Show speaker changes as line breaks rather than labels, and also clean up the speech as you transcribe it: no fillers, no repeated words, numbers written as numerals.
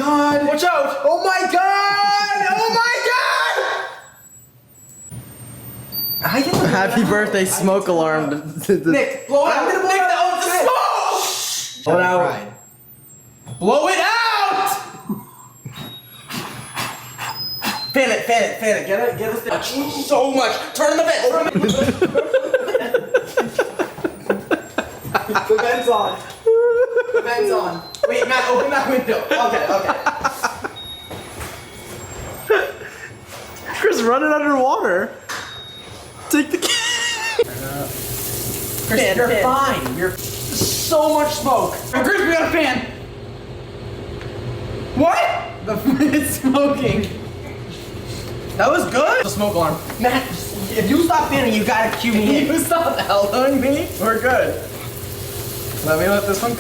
god!
Watch out!
Oh my god! Oh my god! I didn't.
Happy birthday, smoke alarm.
Nick, blow it out.
Nick, the smoke!
Blow it out.
Blow it out!
Fan it. Get it.
So much. Turn on the vent.
The vent's on. The vent's on. Wait, Matt, open that window. Okay.
Chris, run it underwater. Take the
Chris, you're fine. You're so much smoke.
Chris, we got a fan. What?
It's smoking.
That was good. The smoke alarm.
Matt, if you stop fanning, you gotta cue me in.
You stop elbowing me. We're good. Let me let this one come.